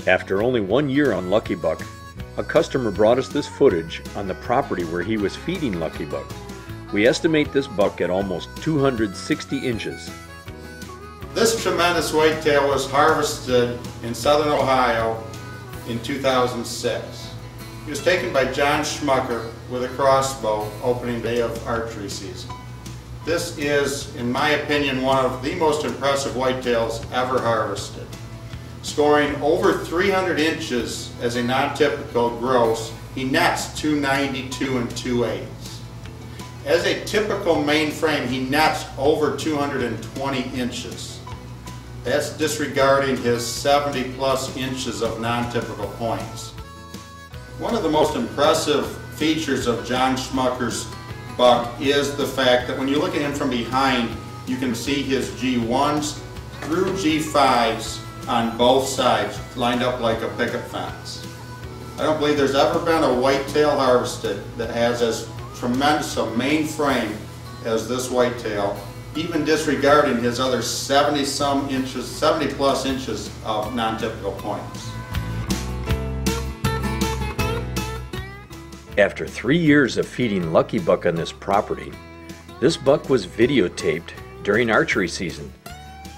After only 1 year on Lucky Buck, a customer brought us this footage on the property where he was feeding Lucky Buck. We estimate this buck at almost 260 inches. This tremendous whitetail was harvested in southern Ohio in 2006. He was taken by John Schmucker with a crossbow opening day of archery season. This is, in my opinion, one of the most impressive whitetails ever harvested. Scoring over 300 inches as a non-typical gross, he nets 292 2/8. As a typical mainframe, he nets over 220 inches. That's disregarding his 70 plus inches of non-typical points. One of the most impressive features of John Schmucker's buck is the fact that when you look at him from behind, you can see his G1s through G5s on both sides, lined up like a picket fence. I don't believe there's ever been a whitetail harvested that has as tremendous a main frame as this whitetail, even disregarding his other 70 plus inches of non-typical points. After 3 years of feeding Lucky Buck on this property, this buck was videotaped during archery season,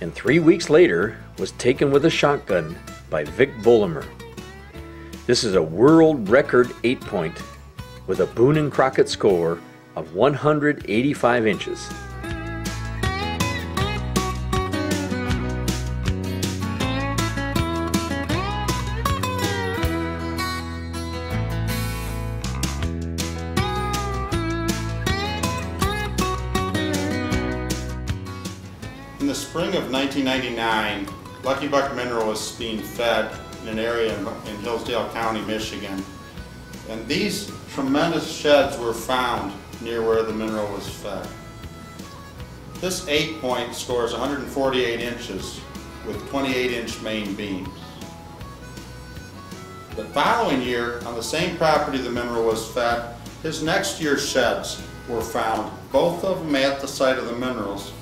and 3 weeks later was taken with a shotgun by Vic Bolimer. This is a world record 8-point with a Boone and Crockett score of 185 inches. In the spring of 1999, Lucky Buck mineral was being fed in an area in Hillsdale County, Michigan. And these tremendous sheds were found near where the mineral was fed. This 8-point scores 148 inches with 28-inch main beams. The following year, on the same property the mineral was fed, his next year's sheds were found, both of them at the site of the minerals.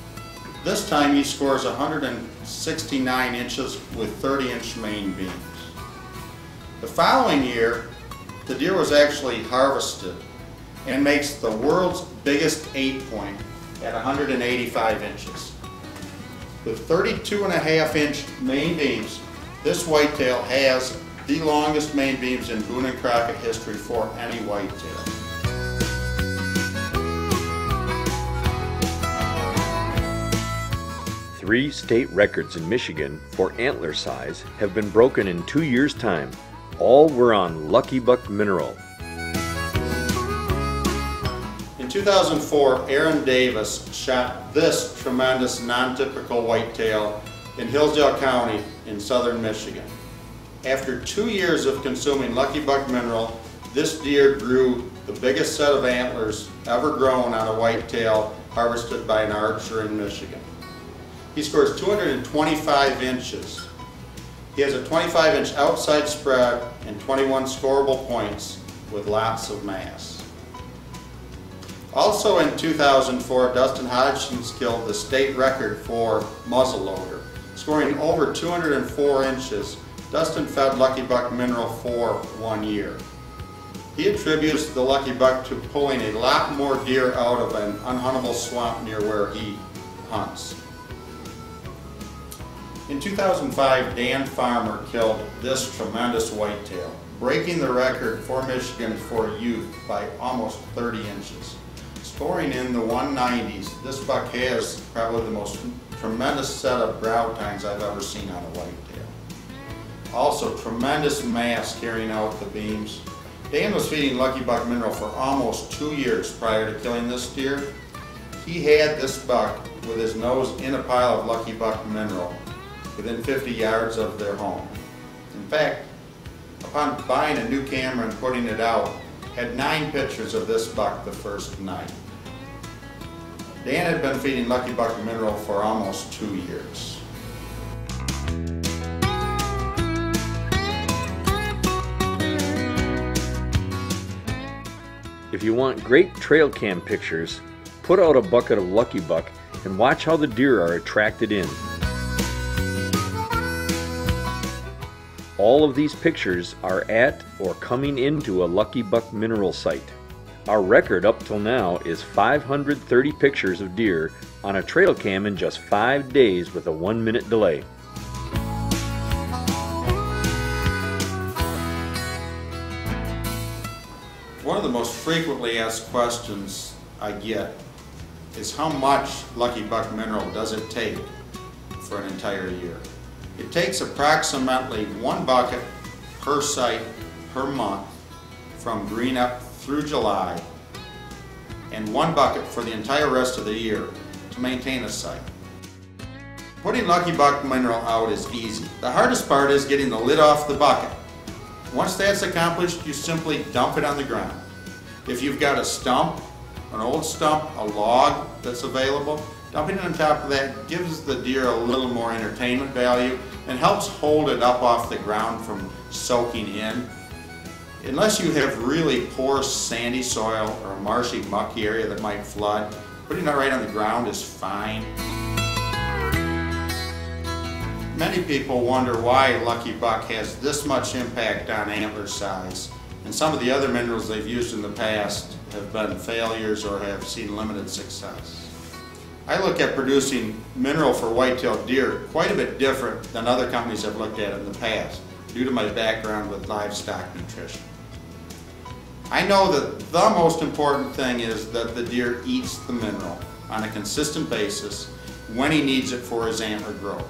This time he scores 169 inches with 30-inch main beams. The following year, the deer was actually harvested and makes the world's biggest 8-point at 185 inches. With 32.5-inch main beams, this whitetail has the longest main beams in Boone and Crockett history for any whitetail. 3 state records in Michigan for antler size have been broken in 2 years' time. All were on Lucky Buck mineral. In 2004, Aaron Davis shot this tremendous non-typical whitetail in Hillsdale County in southern Michigan. After 2 years of consuming Lucky Buck mineral, this deer grew the biggest set of antlers ever grown on a whitetail harvested by an archer in Michigan. He scores 225 inches. He has a 25-inch outside spread and 21 scoreable points with lots of mass. Also in 2004, Dustin Hodgkins killed the state record for muzzleloader. Scoring over 204 inches, Dustin fed Lucky Buck mineral for 1 year. He attributes the Lucky Buck to pulling a lot more deer out of an unhuntable swamp near where he hunts. In 2005, Dan Farmer killed this tremendous whitetail, breaking the record for Michigan for youth by almost 30 inches. Scoring in the 190s, this buck has probably the most tremendous set of brow tines I've ever seen on a whitetail. Also, tremendous mass carrying out the beams. Dan was feeding Lucky Buck mineral for almost 2 years prior to killing this deer. He had this buck with his nose in a pile of Lucky Buck mineral within 50 yards of their home. In fact, upon buying a new camera and putting it out, had 9 pictures of this buck the first night. Dan had been feeding Lucky Buck mineral for almost 2 years. If you want great trail cam pictures, put out a bucket of Lucky Buck and watch how the deer are attracted in. all of these pictures are at or coming into a Lucky Buck mineral site. Our record up till now is 530 pictures of deer on a trail cam in just 5 days with a 1-minute delay. One of the most frequently asked questions I get is how much Lucky Buck mineral does it take for an entire year? It takes approximately 1 bucket per site per month from green up through July, and 1 bucket for the entire rest of the year to maintain a site. Putting Lucky Buck mineral out is easy. The hardest part is getting the lid off the bucket. Once that's accomplished, you simply dump it on the ground. If you've got a stump, an old stump, a log that's available, dumping it on top of that gives the deer a little more entertainment value and helps hold it up off the ground from soaking in. Unless you have really poor sandy soil or a marshy, mucky area that might flood, putting it right on the ground is fine. Many people wonder why Lucky Buck has this much impact on antler size, and some of the other minerals they've used in the past have been failures or have seen limited success. I look at producing mineral for white-tailed deer quite a bit different than other companies have looked at in the past, due to my background with livestock nutrition. I know that the most important thing is that the deer eats the mineral on a consistent basis when he needs it for his antler growth.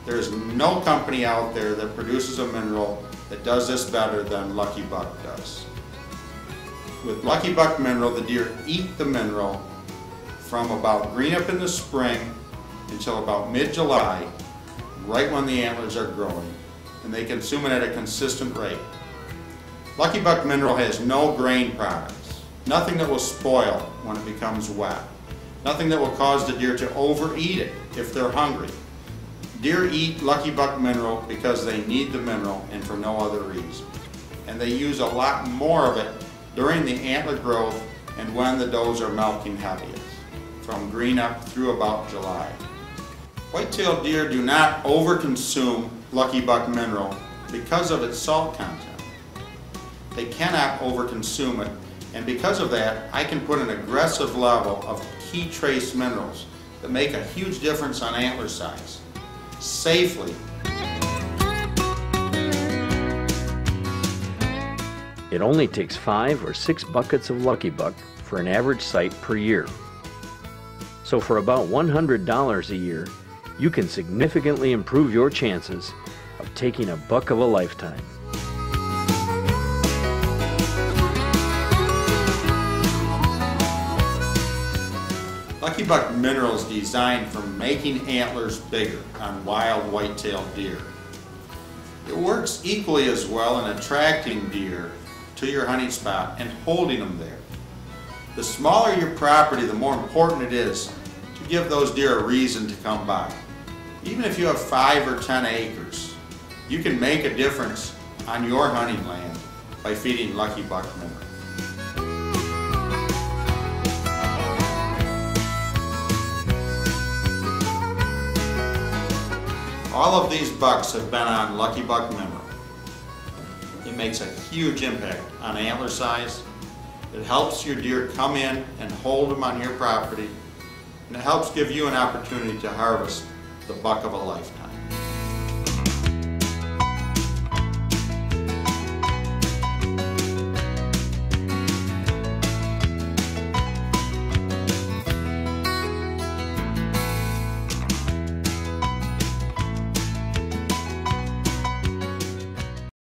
There's no company out there that produces a mineral that does this better than Lucky Buck does. With Lucky Buck mineral, the deer eat the mineral from about green up in the spring until about mid-July, right when the antlers are growing, and they consume it at a consistent rate. Lucky Buck mineral has no grain products, nothing that will spoil when it becomes wet, nothing that will cause the deer to overeat it if they're hungry. Deer eat Lucky Buck mineral because they need the mineral and for no other reason. And they use a lot more of it during the antler growth and when the does are milking heaviest, from green up through about July. White-tailed deer do not overconsume Lucky Buck mineral because of its salt content. They cannot overconsume it, and because of that, I can put an aggressive level of key trace minerals that make a huge difference on antler size, safely. It only takes 5 or 6 buckets of Lucky Buck for an average site per year. So for about $100 a year, you can significantly improve your chances of taking a buck of a lifetime. Lucky Buck mineral is designed for making antlers bigger on wild white-tailed deer. It works equally as well in attracting deer to your hunting spot and holding them there. The smaller your property, the more important it is to give those deer a reason to come by. Even if you have 5 or 10 acres, you can make a difference on your hunting land by feeding Lucky Buck mineral. All of these bucks have been on Lucky Buck mineral. It makes a huge impact on antler size. It helps your deer come in and hold them on your property, and it helps give you an opportunity to harvest the buck of a lifetime.